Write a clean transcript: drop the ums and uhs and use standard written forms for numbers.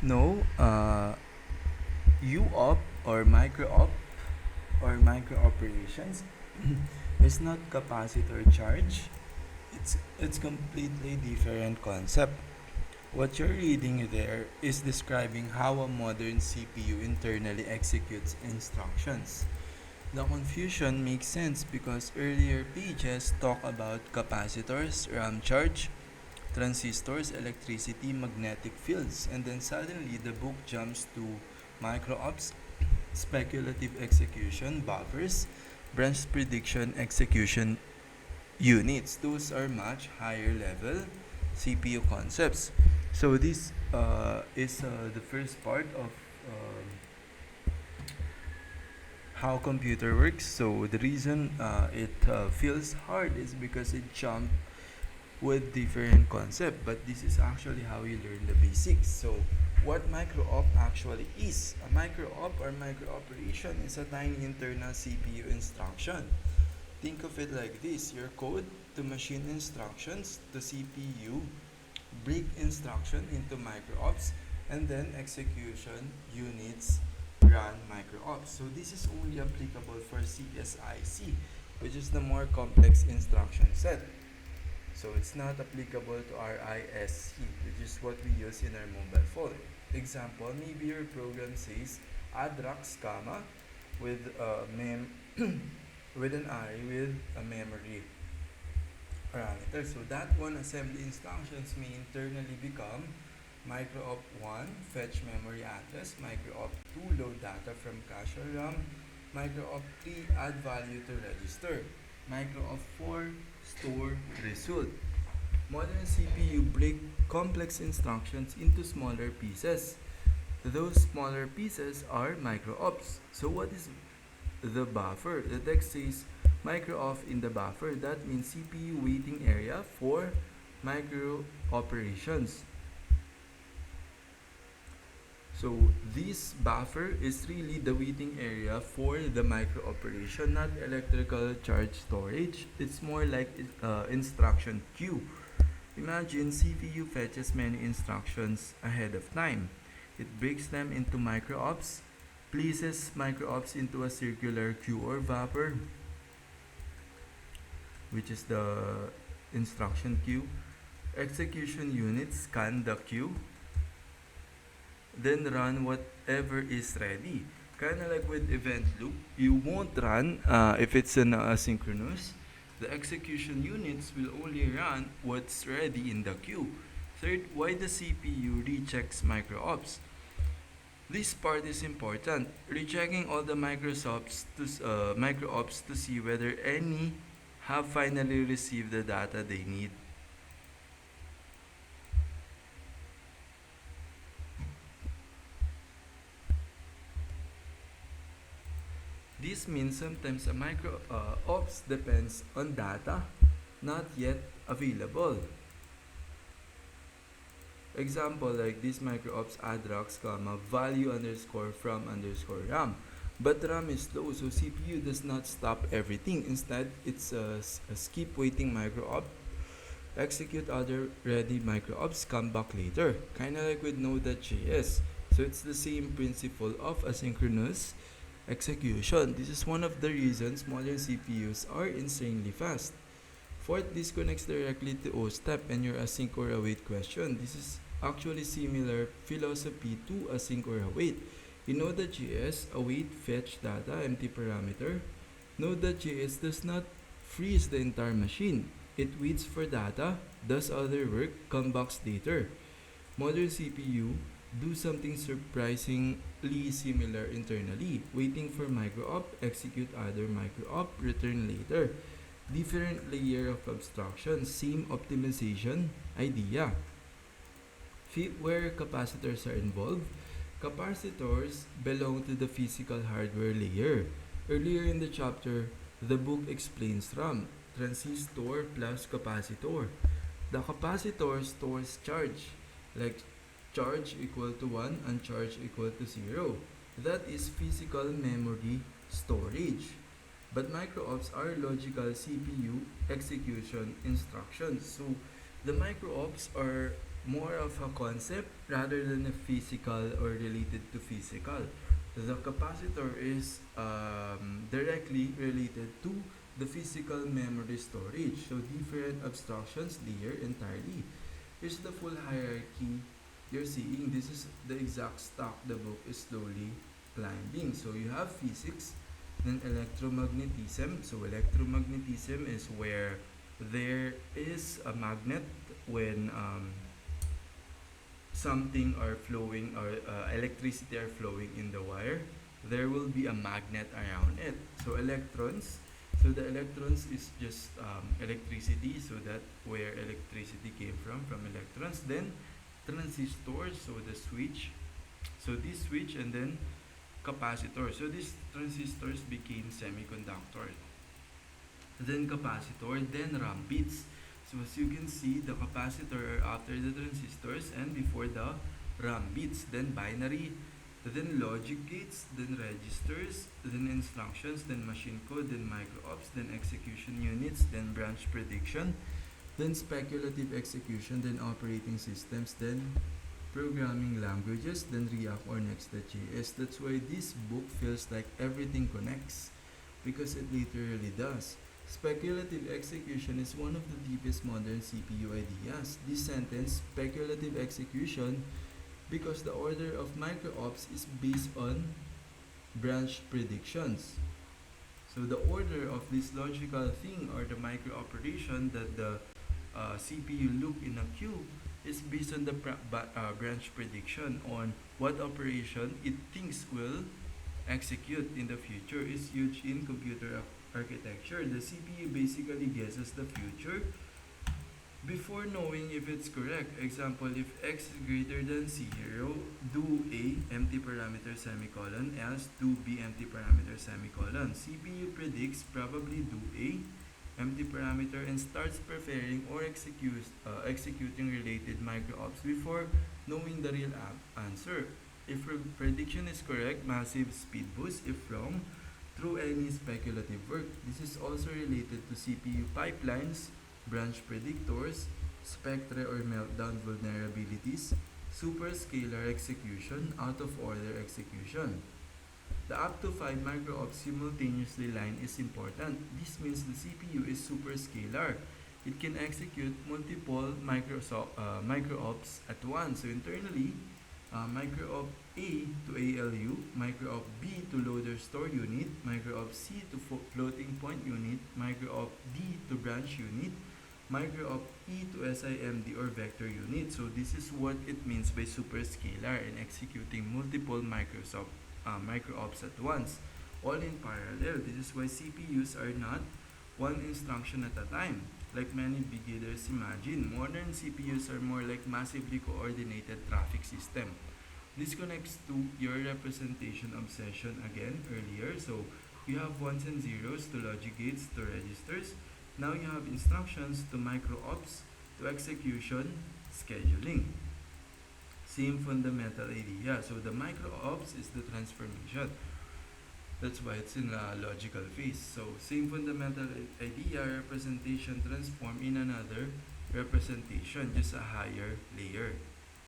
No, UOP or micro operations is not capacitor charge. It's completely different concept. What you're reading there is describing how a modern CPU internally executes instructions. The confusion makes sense because earlier pages talk about capacitors, RAM charge, transistors, electricity, magnetic fields, and then suddenly the book jumps to micro-ops, speculative execution, buffers, branch prediction execution units. Those are much higher level CPU concepts. So this is the first part of how computer works. So the reason it feels hard is because it jumped with different concept, but this is actually how you learn the basics. So what micro-op actually is? A micro-op or micro-operation is a tiny internal CPU instruction. Think of it like this: your code to machine instructions to CPU, break instruction into micro-ops, and then execution units run micro-ops. So this is only applicable for CSIC, which is the more complex instruction set. So it's not applicable to RISC, which is what we use in our mobile phone. Example, maybe your program says add rocks comma with with an array with a memory parameter. So that one assembly instructions may internally become micro-op 1 fetch memory address, micro-op 2 load data from cache or RAM, micro-op 3 add value to register, micro-op 4 store result. Modern CPU break complex instructions into smaller pieces. Those smaller pieces are micro-ops. So what is the buffer? The text says micro-op in the buffer. That means CPU waiting area for micro operations. So this buffer is really the waiting area for the micro operation, not electrical charge storage. It's more like instruction queue. Imagine CPU fetches many instructions ahead of time. It breaks them into micro-ops, places micro-ops into a circular queue or buffer, which is the instruction queue. Execution units scan the queue, then run whatever is ready. Kind of like with event loop, you won't run if it's an asynchronous. The execution units will only run what's ready in the queue. Third, why the CPU rechecks micro-ops. This part is important. Rechecking all the micro-ops to see whether any have finally received the data they need. This means sometimes a micro ops depends on data not yet available. Example like this micro ops add rocks comma value underscore from underscore RAM. But RAM is slow, so CPU does not stop everything. Instead, it's a skip waiting micro op, execute other ready micro ops, come back later. Kinda like with Node.js. So it's the same principle of asynchronous execution. This is one of the reasons modern CPUs are insanely fast. Fourth, this connects directly to OSTEP and your async or await question. This is actually similar philosophy to async or await. In Node.js, await fetch data empty parameter. Node.js does not freeze the entire machine. It waits for data, does other work, comes back later. Modern CPU do something surprisingly similar internally, waiting for micro-op, execute other micro-op, return later. Different layer of abstraction, same optimization idea. Where capacitors are involved, capacitors belong to the physical hardware layer. Earlier in the chapter, the book explains RAM, transistor plus capacitor. The capacitor stores charge, like charge equal to 1 and charge equal to 0. That is physical memory storage. But micro-ops are logical CPU execution instructions. So the micro-ops are more of a concept rather than a physical or related to physical. The capacitor is directly related to the physical memory storage. So different abstractions layer entirely. Here's the full hierarchy you're seeing. This is the exact stack the book is slowly climbing. So you have physics, then electromagnetism. So electromagnetism is where there is a magnet when something are flowing or electricity are flowing in the wire, there will be a magnet around it. So electrons, so the electrons is just electricity, so that where electricity came from electrons. Then transistors, so the switch, so this switch, and then capacitor. So these transistors became semiconductors. Then capacitor, then ramp bits. So as you can see, the capacitor are after the transistors and before the ramp bits, then binary, then logic gates, then registers, then instructions, then machine code, then micro-ops, then execution units, then branch prediction, then speculative execution, then operating systems, then programming languages, then React or Next.js. That's why this book feels like everything connects, because it literally does. Speculative execution is one of the deepest modern CPU ideas. This sentence, speculative execution, because the order of micro-ops is based on branch predictions. So the order of this logical thing or the micro operation that the CPU look in a queue is based on the branch prediction on what operation it thinks will execute in the future. Is huge in computer architecture. The CPU basically guesses the future before knowing if it's correct. Example, if x is greater than 0, do A empty parameter semicolon, else do B empty parameter semicolon. CPU predicts probably do A empty parameter and starts preparing or executing related micro-ops before knowing the real answer. If prediction is correct, massive speed boost. If wrong, through any speculative work. This is also related to CPU pipelines, branch predictors, spectre or meltdown vulnerabilities, superscalar execution, out of order execution. The up to 5 micro-ops simultaneously line is important. This means the CPU is superscalar. It can execute multiple micro-ops at once. So internally, micro-op A to ALU, micro-op B to loader store unit, micro-op C to floating point unit, micro-op D to branch unit, micro-op E to SIMD or vector unit. So this is what it means by superscalar and executing multiple micro-ops at once, all in parallel. This is why CPUs are not one instruction at a time, like many beginners imagine. Modern CPUs are more like massively coordinated traffic system. This connects to your representation obsession again earlier. So you have ones and zeros to logic gates to registers. Now you have instructions to micro-ops to execution scheduling. Same fundamental idea. So the micro-ops is the transformation. That's why it's in a logical phase. So same fundamental idea, representation transform in another representation, just a higher layer.